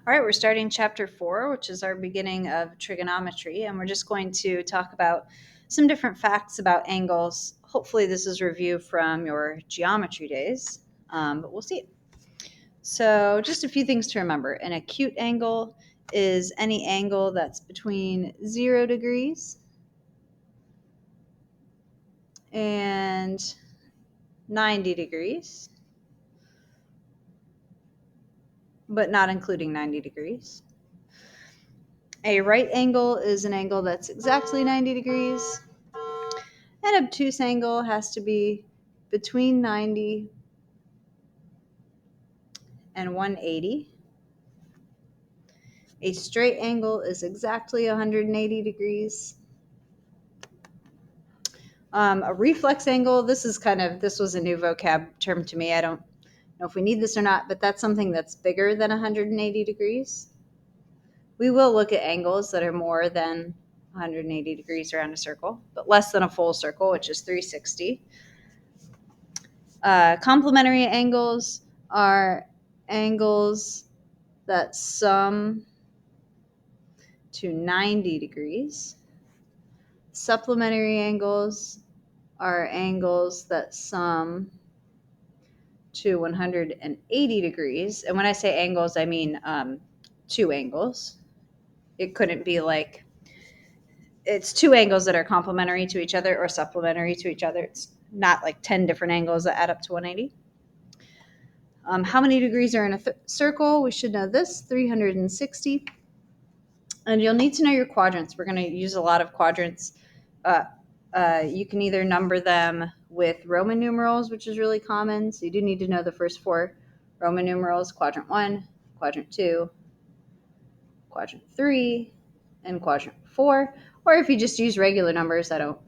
All right, we're starting chapter 4, which is our beginning of trigonometry, and we're just going to talk about some different facts about angles. Hopefully, this is a review from your geometry days, but we'll see. So, just a few things to remember. An acute angle is any angle that's between 0 degrees and 90 degrees, but not including 90 degrees. A right angle is an angle that's exactly 90 degrees. An obtuse angle has to be between 90 and 180. A straight angle is exactly 180 degrees. A reflex angle, this was a new vocab term to me. I don't know if we need this or not, but that's something that's bigger than 180 degrees. We will look at angles that are more than 180 degrees around a circle, but less than a full circle, which is 360. Complementary angles are angles that sum to 90 degrees. Supplementary angles are angles that sum to 180 degrees. And when I say angles, I mean two angles. It couldn't be like it's two angles that are complementary to each other or supplementary to each other. It's not like 10 different angles that add up to 180. How many degrees are in a circle? We should know this, 360. And you'll need to know your quadrants. We're going to use a lot of quadrants. You can either number them with Roman numerals, which is really common. So you do need to know the first four Roman numerals: quadrant 1, quadrant 2, quadrant 3, and quadrant 4. Or if you just use regular numbers, I don't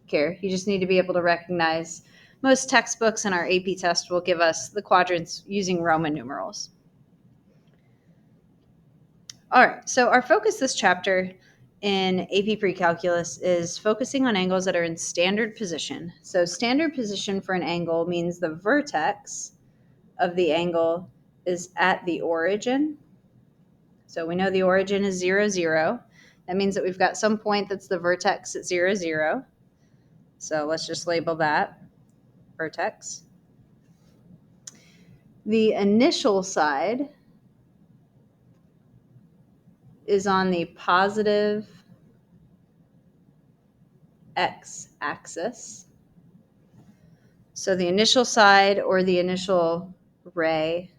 care. You just need to be able to recognize. Most textbooks in our AP test will give us the quadrants using Roman numerals. All right, so our focus this chapter in AP Pre-Calculus is focusing on angles that are in standard position. So standard position for an angle means the vertex of the angle is at the origin. So we know the origin is 0, 0. That means that we've got some point that's the vertex at 0, 0. So let's just label that vertex. The initial side is on the positive x-axis. So the initial side, or the initial ray,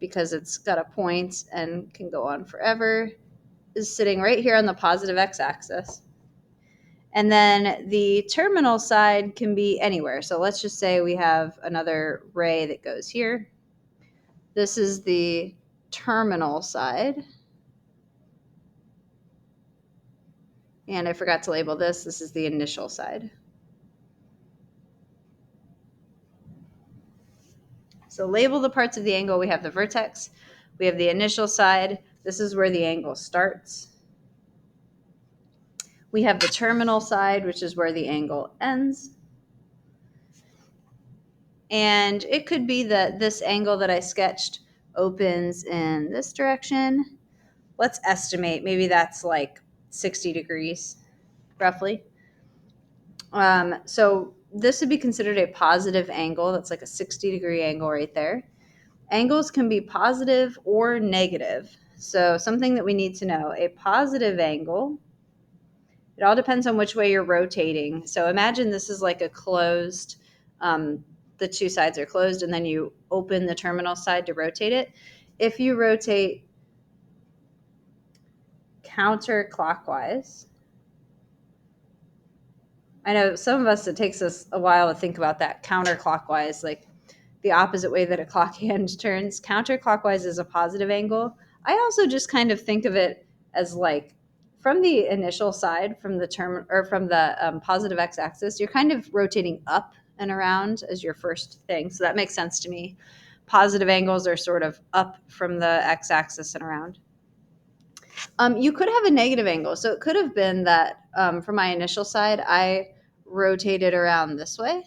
because it's got a point and can go on forever, is sitting right here on the positive x-axis. And then the terminal side can be anywhere. So let's just say we have another ray that goes here. This is the terminal side. And I forgot to label this. This is the initial side. So label the parts of the angle. We have the vertex. We have the initial side. This is where the angle starts. We have the terminal side, which is where the angle ends. And it could be that this angle that I sketched opens in this direction. Let's estimate. Maybe that's like 60 degrees, roughly. So this would be considered a positive angle. That's like a 60-degree angle right there. Angles can be positive or negative. So something that we need to know, a positive angle, it all depends on which way you're rotating. So imagine this is like a closed, the two sides are closed, and then you open the terminal side to rotate it. If you rotate counterclockwise, I know some of us, it takes us a while to think about that. Counterclockwise, like the opposite way that a clock hand turns. Counterclockwise is a positive angle. I also just kind of think of it as like from the initial side, from the term or from the positive x-axis, you're kind of rotating up and around as your first thing. So that makes sense to me. Positive angles are sort of up from the x-axis and around. You could have a negative angle. So it could have been that from my initial side, I rotated around this way.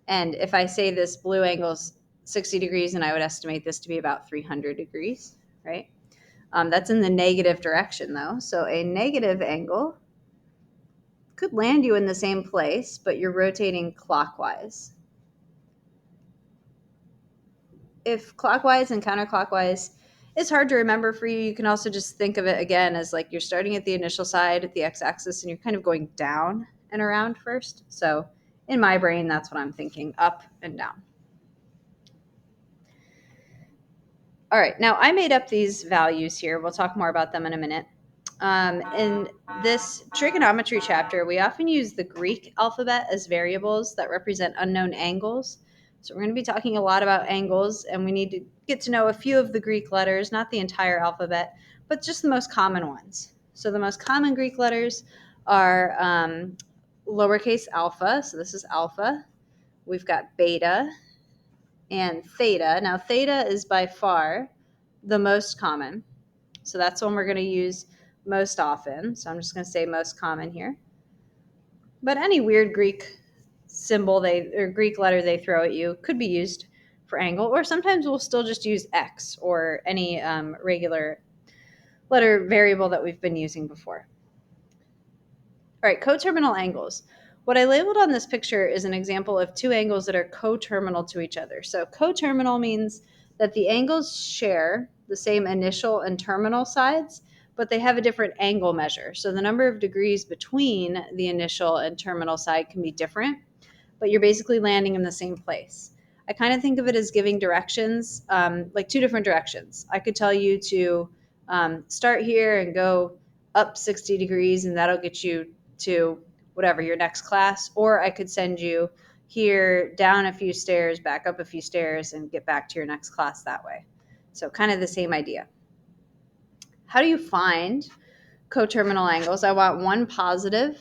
And if I say this blue angle's 60 degrees, and I would estimate this to be about 300 degrees, right? That's in the negative direction, though. So a negative angle could land you in the same place, but you're rotating clockwise. If clockwise and counterclockwise is hard to remember for you, you can also just think of it again as like you're starting at the initial side at the x-axis and you're kind of going down and around first. So in my brain, that's what I'm thinking, up and down. All right, now I made up these values here. We'll talk more about them in a minute. In this trigonometry chapter, we often use the Greek alphabet as variables that represent unknown angles. So we're going to be talking a lot about angles, and we need to get to know a few of the Greek letters, not the entire alphabet, but just the most common ones. So the most common Greek letters are lowercase alpha. So this is alpha. We've got beta and theta. Now, theta is by far the most common. So that's one we're going to use most often. So I'm just going to say most common here. But any weird Greek symbol or Greek letter they throw at you could be used for angle, or sometimes we'll still just use X or any regular letter variable that we've been using before. All right, coterminal angles. What I labeled on this picture is an example of two angles that are coterminal to each other. So coterminal means that the angles share the same initial and terminal sides, but they have a different angle measure. So the number of degrees between the initial and terminal side can be different, but you're basically landing in the same place. I kind of think of it as giving directions, like two different directions. I could tell you to start here and go up 60 degrees, and that'll get you to whatever your next class, or I could send you here down a few stairs, back up a few stairs, and get back to your next class that way. So kind of the same idea. How do you find coterminal angles? I want one positive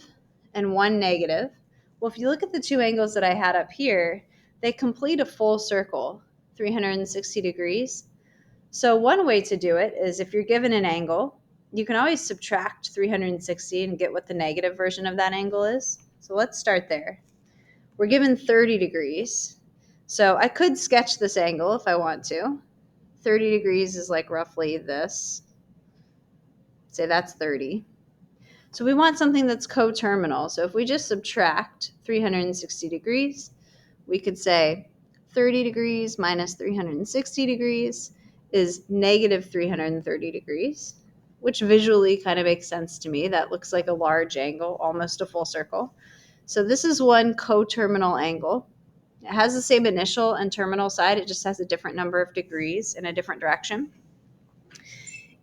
and one negative. Well, if you look at the two angles that I had up here, they complete a full circle, 360 degrees. So one way to do it is if you're given an angle, you can always subtract 360 and get what the negative version of that angle is. So let's start there. We're given 30 degrees. So I could sketch this angle if I want to. 30 degrees is like roughly this. Say that's 30. So we want something that's coterminal. So if we just subtract 360 degrees, we could say 30 degrees minus 360 degrees is negative 330 degrees, which visually kind of makes sense to me. That looks like a large angle, almost a full circle. So this is one coterminal angle. It has the same initial and terminal side. It just has a different number of degrees in a different direction.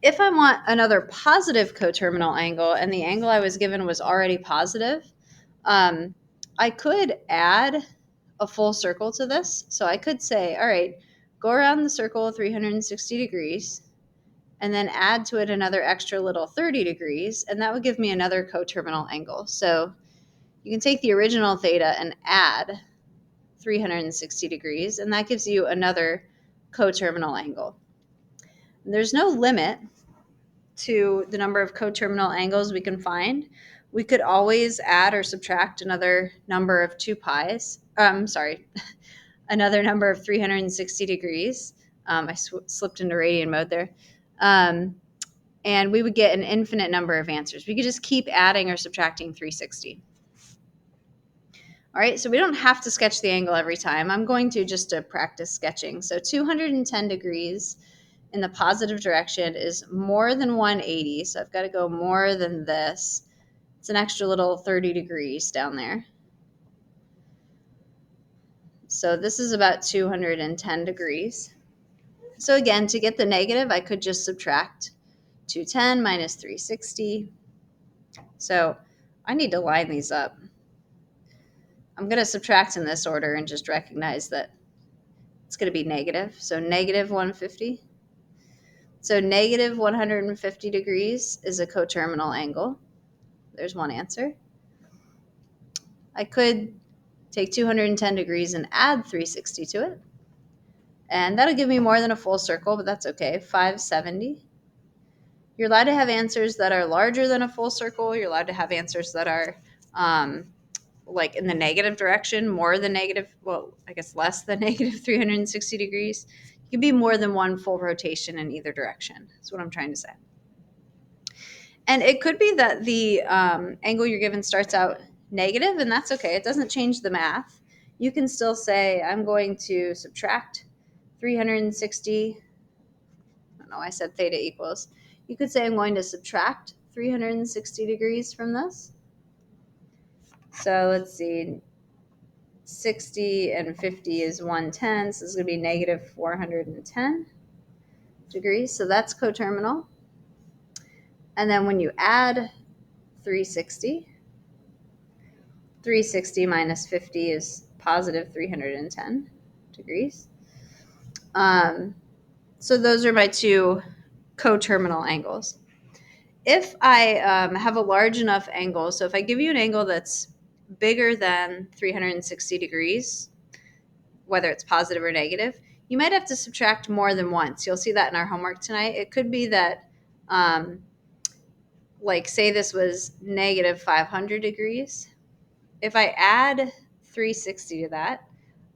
If I want another positive coterminal angle and the angle I was given was already positive, I could add a full circle to this. So I could say, all right, go around the circle 360 degrees and then add to it another extra little 30 degrees, and that would give me another coterminal angle. So you can take the original theta and add 360 degrees, and that gives you another coterminal angle. There's no limit to the number of coterminal angles we can find. We could always add or subtract another number of 2 pi's. Another number of 360 degrees. I slipped into radian mode there. And we would get an infinite number of answers. We could just keep adding or subtracting 360. All right, so we don't have to sketch the angle every time. I'm going to just to practice sketching. So 210 degrees in the positive direction is more than 180. So I've got to go more than this. It's an extra little 30 degrees down there. So this is about 210 degrees. So again, to get the negative, I could just subtract 210 minus 360. So I need to line these up. I'm going to subtract in this order and just recognize that it's going to be negative. So negative 150. So negative 150 degrees is a coterminal angle. There's one answer. I could take 210 degrees and add 360 to it. And that'll give me more than a full circle, but that's okay. 570. You're allowed to have answers that are larger than a full circle. You're allowed to have answers that are like in the negative direction, more than negative, well, I guess less than negative 360 degrees. You can be more than one full rotation in either direction. That's what I'm trying to say. And it could be that the angle you're given starts out negative, and that's okay. It doesn't change the math. You can still say, I'm going to subtract 360. I don't know, I said theta equals. You could say I'm going to subtract 360 degrees from this. So let's see, 60 and 50 is 110, so this is going to be negative 410 degrees. So that's coterminal. And then when you add 360, 360 minus 50 is positive 310 degrees. So those are my two coterminal angles. If I have a large enough angle, so if I give you an angle that's bigger than 360 degrees, whether it's positive or negative, you might have to subtract more than once. You'll see that in our homework tonight. It could be that, like, say this was negative 500 degrees. If I add 360 to that,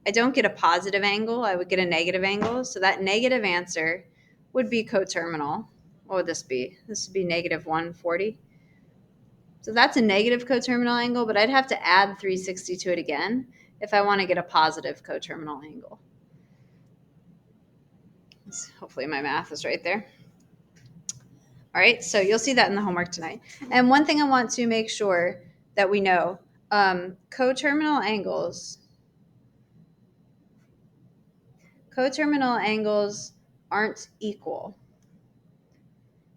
I don't get a positive angle. I would get a negative angle. So that negative answer would be coterminal. What would this be? This would be negative 140. So that's a negative coterminal angle, but I'd have to add 360 to it again if I want to get a positive coterminal angle. Hopefully my math is right there. All right, so you'll see that in the homework tonight. And one thing I want to make sure that we know, coterminal angles aren't equal,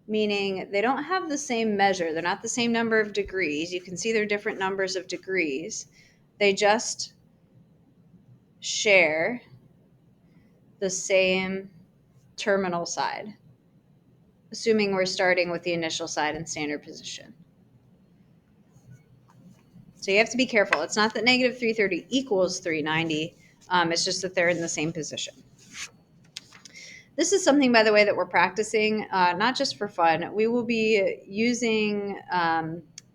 meaning they don't have the same measure. They're not the same number of degrees. You can see they're different numbers of degrees. They just share the same terminal side, assuming we're starting with the initial side in standard position. So you have to be careful. It's not that negative 330 equals 390. It's just that they're in the same position. This is something, by the way, that we're practicing, not just for fun. We will be using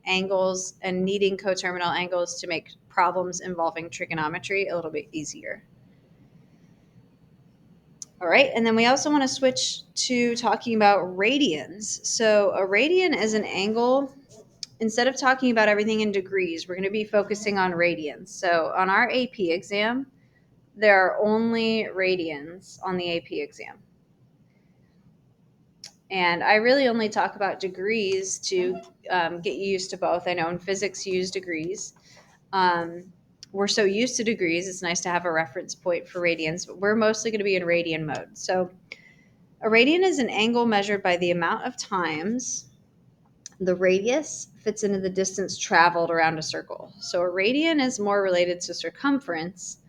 angles and needing coterminal angles to make problems involving trigonometry a little bit easier. All right, and then we also want to switch to talking about radians. So a radian is an angle. Instead of talking about everything in degrees, we're going to be focusing on radians. So on our AP exam, there are only radians on the AP exam. And I really only talk about degrees to get you used to both. I know in physics you use degrees. We're so used to degrees, it's nice to have a reference point for radians, but we're mostly going to be in radian mode. So a radian is an angle measured by the amount of times the radius fits into the distance traveled around a circle. So a radian is more related to circumference,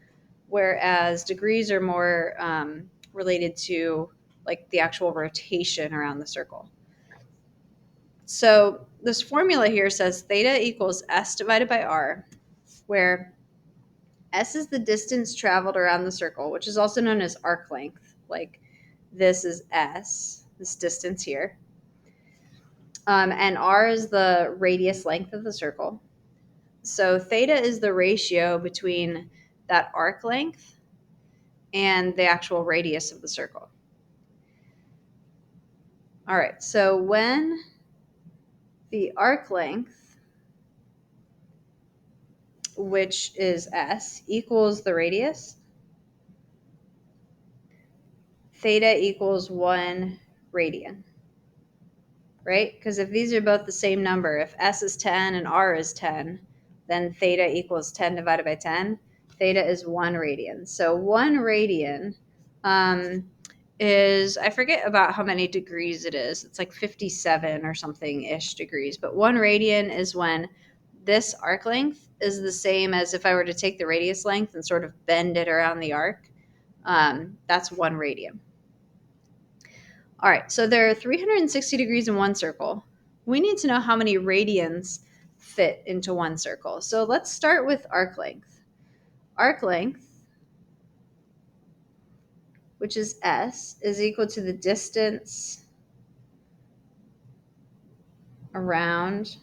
whereas degrees are more related to like the actual rotation around the circle. So this formula here says theta equals s divided by r, where s is the distance traveled around the circle, which is also known as arc length. Like this is s, this distance here. And r is the radius length of the circle. So theta is the ratio between that arc length and the actual radius of the circle. All right, so when the arc length, which is s, equals the radius, theta equals 1 radian, right? Because if these are both the same number, if s is 10 and r is 10, then theta equals 10 divided by 10. Theta is 1 radian. So 1 radian is, I forget about how many degrees it is. It's like 57 or something-ish degrees. But 1 radian is when this arc length is the same as if I were to take the radius length and sort of bend it around the arc. That's 1 radian. All right, so there are 360 degrees in one circle. We need to know how many radians fit into one circle. So let's start with arc length. Arc length, which is s, is equal to the distance around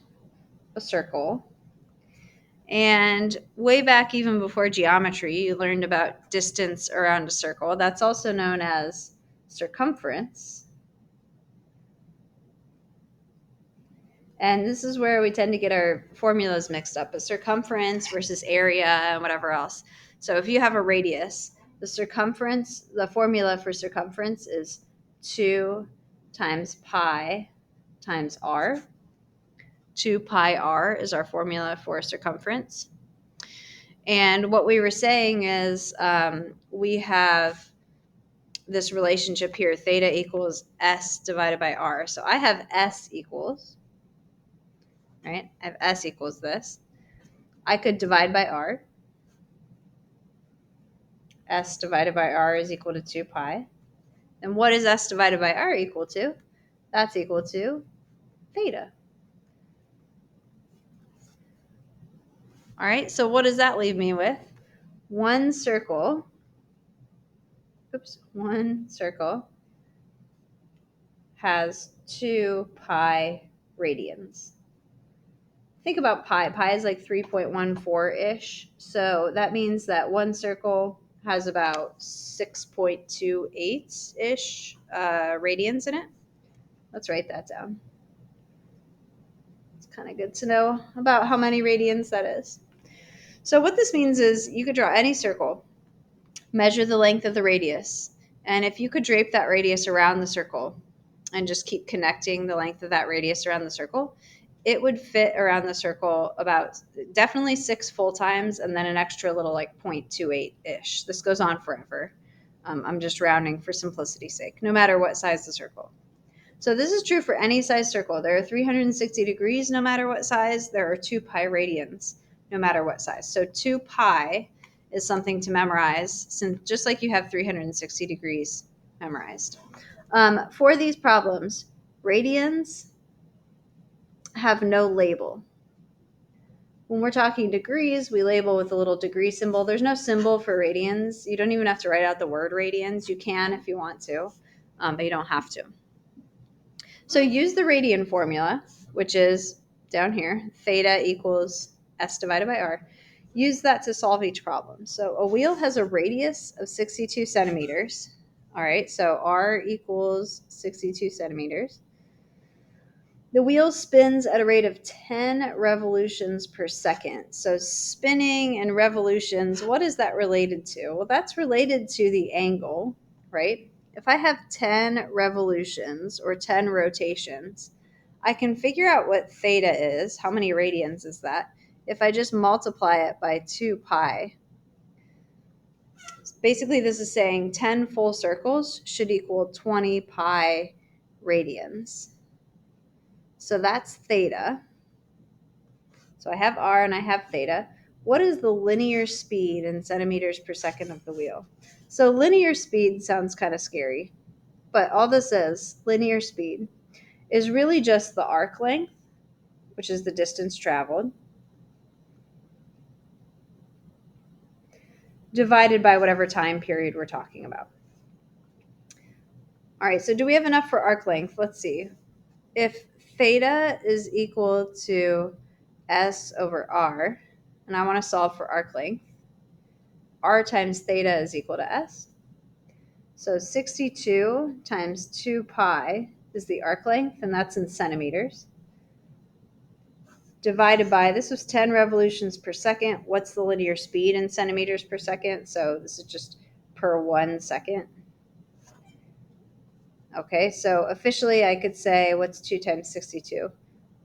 a circle. And way back, even before geometry, you learned about distance around a circle. That's also known as circumference. And this is where we tend to get our formulas mixed up, but circumference versus area and whatever else. So if you have a radius, the formula for circumference is 2 times pi times r. 2 pi r is our formula for circumference. And what we were saying is we have this relationship here, theta equals s divided by r. So I have s equals, right? I have s equals this. I could divide by r. S divided by r is equal to 2 pi. And what is s divided by r equal to? That's equal to theta. All right, so what does that leave me with? One circle has 2 pi radians. Think about pi. Pi is like 3.14-ish. So that means that one circle has about 6.28-ish radians in it. Let's write that down. It's kind of good to know about how many radians that is. So what this means is you could draw any circle, measure the length of the radius, and if you could drape that radius around the circle and just keep connecting the length of that radius around the circle, it would fit around the circle about definitely 6 full times and then an extra little like 0.28-ish. This goes on forever. I'm just rounding for simplicity's sake, no matter what size the circle. So this is true for any size circle. There are 360 degrees no matter what size. There are 2 pi radians no matter what size. So 2 pi is something to memorize, since just like you have 360 degrees memorized. For these problems, radians have no label. When we're talking degrees, we label with a little degree symbol. There's no symbol for radians. You don't even have to write out the word radians. You can if you want to, but you don't have to. So use the radian formula, which is down here, theta equals s divided by r. Use that to solve each problem. So a wheel has a radius of 62 centimeters. All right, so r equals 62 centimeters. The wheel spins at a rate of 10 revolutions per second. So spinning and revolutions, what is that related to? Well, that's related to the angle, right? If I have 10 revolutions or 10 rotations, I can figure out what theta is. How many radians is that? If I just multiply it by 2 pi. Basically, this is saying 10 full circles should equal 20 pi radians. So that's theta. So I have r and I have theta. What is the linear speed in centimeters per second of the wheel? So linear speed sounds kind of scary, but all this is, linear speed, is really just the arc length, which is the distance traveled, divided by whatever time period we're talking about. All right, so do we have enough for arc length? Let's see. If theta is equal to s over r, and I want to solve for arc length, r times theta is equal to s. So 62 times 2 pi is the arc length, and that's in centimeters. Divided by, this was 10 revolutions per second. What's the linear speed in centimeters per second? So this is just per 1 second. Okay, so officially I could say, what's 2 times 62?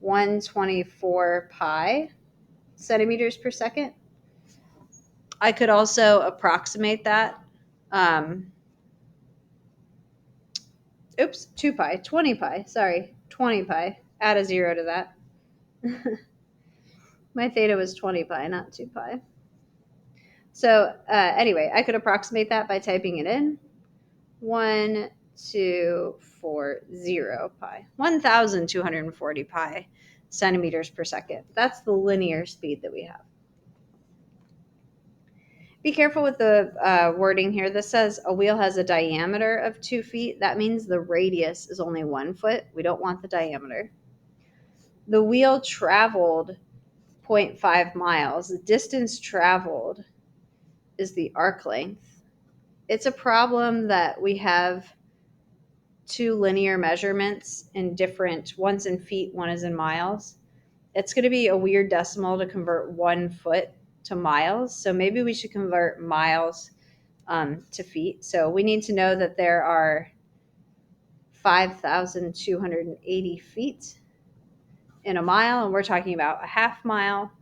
124 pi centimeters per second. I could also approximate that. 2 pi, 20 pi, sorry, 20 pi. Add a 0 to that. My theta was 20 pi, not 2 pi. So anyway, I could approximate that by typing it in. 1240 pi. 1,240 pi centimeters per second. That's the linear speed that we have. Be careful with the wording here. This says a wheel has a diameter of 2 feet. That means the radius is only 1 foot. We don't want the diameter. The wheel traveled 0.5 miles. The distance traveled is the arc length. It's a problem that we have two linear measurements in different, one's in feet, one is in miles. It's going to be a weird decimal to convert 1 foot to miles. So maybe we should convert miles to feet. So we need to know that there are 5,280 feet in a mile, and we're talking about a half mile.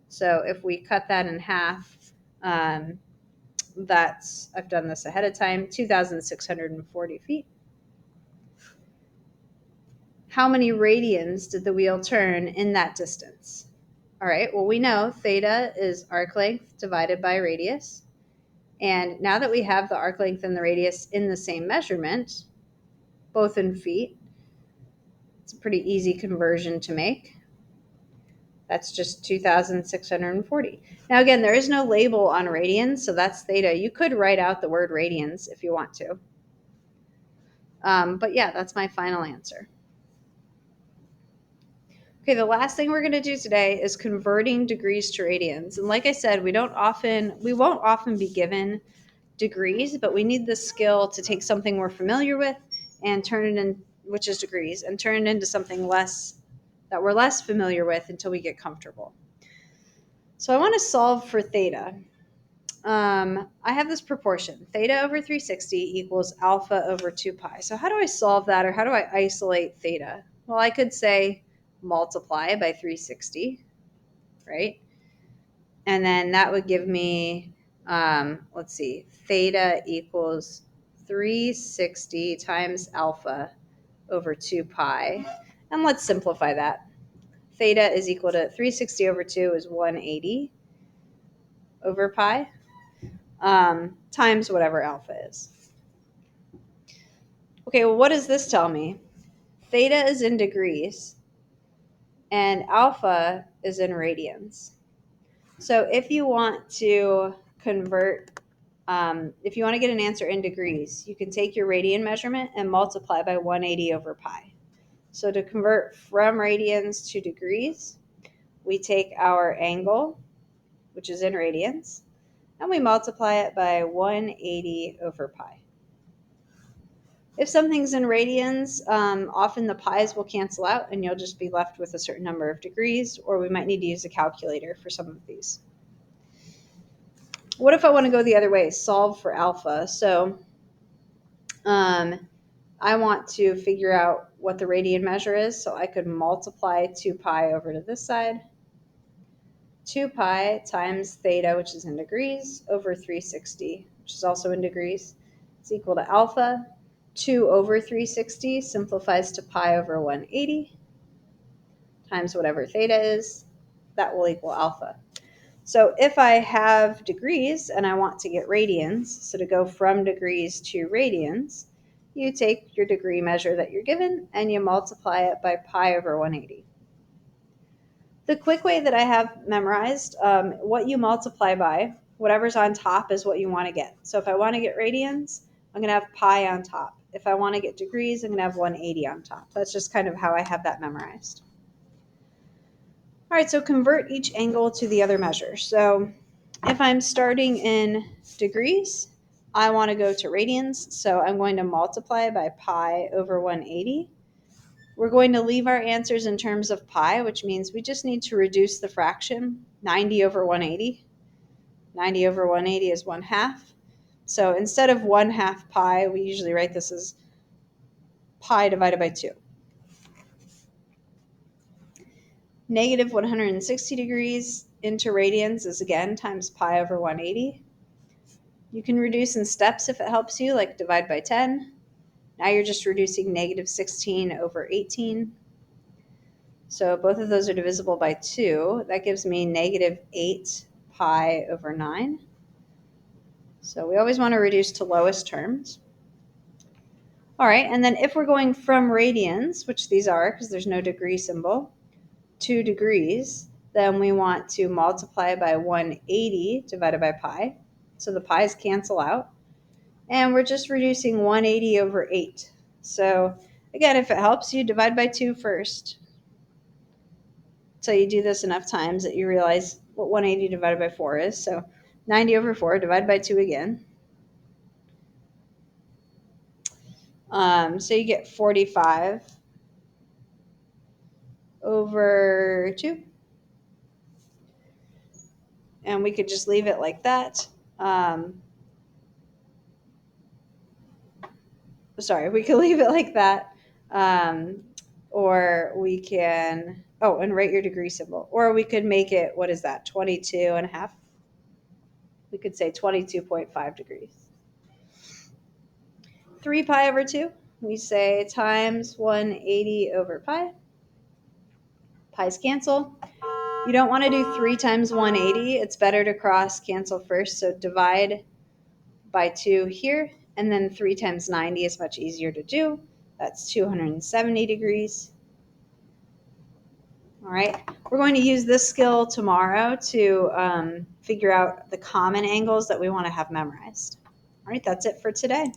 So if we cut that in half, that's, I've done this ahead of time, 2,640 feet. How many radians did the wheel turn in that distance? All right, well, we know theta is arc length divided by radius. And now that we have the arc length and the radius in the same measurement, both in feet, it's a pretty easy conversion to make. That's just 2,640. Now, again, there is no label on radians, so that's theta. You could write out the word radians if you want to. But yeah, that's my final answer. Okay, the last thing we're going to do today is converting degrees to radians. And like I said, we won't often be given degrees, but we need the skill to take something we're familiar with and turn it in, which is degrees, and turn it into something that we're less familiar with until we get comfortable. So I want to solve for theta. I have this proportion, theta over 360 equals alpha over 2 pi. So how do I solve that, or how do I isolate theta? Well, I could say multiply by 360, right? And then that would give me, let's see, theta equals 360 times alpha over 2 pi. And let's simplify that. Theta is equal to 360 over 2 is 180 over pi. Times whatever alpha is. Okay, well, what does this tell me? Theta is in degrees, and alpha is in radians. So if you want to convert, if you want to get an answer in degrees, you can take your radian measurement and multiply by 180 over pi. So to convert from radians to degrees, we take our angle, which is in radians, and we multiply it by 180 over pi. If something's in radians, often the pi's will cancel out and you'll just be left with a certain number of degrees, or we might need to use a calculator for some of these. What if I want to go the other way, solve for alpha? So I want to figure out what the radian measure is, so I could multiply 2 pi over to this side. 2 pi times theta, which is in degrees, over 360, which is also in degrees, is equal to alpha. 2 over 360 simplifies to pi over 180 times whatever theta is. That will equal alpha. So if I have degrees and I want to get radians, so to go from degrees to radians, you take your degree measure that you're given and you multiply it by pi over 180. The quick way that I have memorized, what you multiply by, whatever's on top is what you want to get. So if I want to get radians, I'm going to have pi on top. If I want to get degrees, I'm going to have 180 on top. That's just kind of how I have that memorized. All right, so convert each angle to the other measure. So if I'm starting in degrees, I want to go to radians. So I'm going to multiply by pi over 180. We're going to leave our answers in terms of pi, which means we just need to reduce the fraction, 90 over 180. 90 over 180 is 1/2. So instead of 1/2 pi, we usually write this as pi divided by 2. Negative 160 degrees into radians is again times pi over 180. You can reduce in steps if it helps you, like divide by 10. Now you're just reducing negative 16 over 18. So both of those are divisible by 2. That gives me negative 8 pi over 9. So we always want to reduce to lowest terms. All right, and then if we're going from radians, which these are because there's no degree symbol, to degrees, then we want to multiply by 180 divided by pi. So the pi's cancel out. And we're just reducing 180 over 8. So again, if it helps you, divide by 2 first. So you do this enough times that you realize what 180 divided by 4 is. So 90 over 4 divided by 2 again. So you get 45 over 2. And we could just leave it like that. Sorry, we could leave it like that. Or we can, oh, and write your degree symbol. Or we could make it, what is that, 22 and a half? We could say 22.5 degrees. 3 pi over 2, we say times 180 over pi. Pi's cancel. You don't want to do 3 times 180. It's better to cross cancel first. So divide by 2 here, and then 3 times 90 is much easier to do. That's 270 degrees. All right, we're going to use this skill tomorrow to figure out the common angles that we want to have memorized. All right, that's it for today.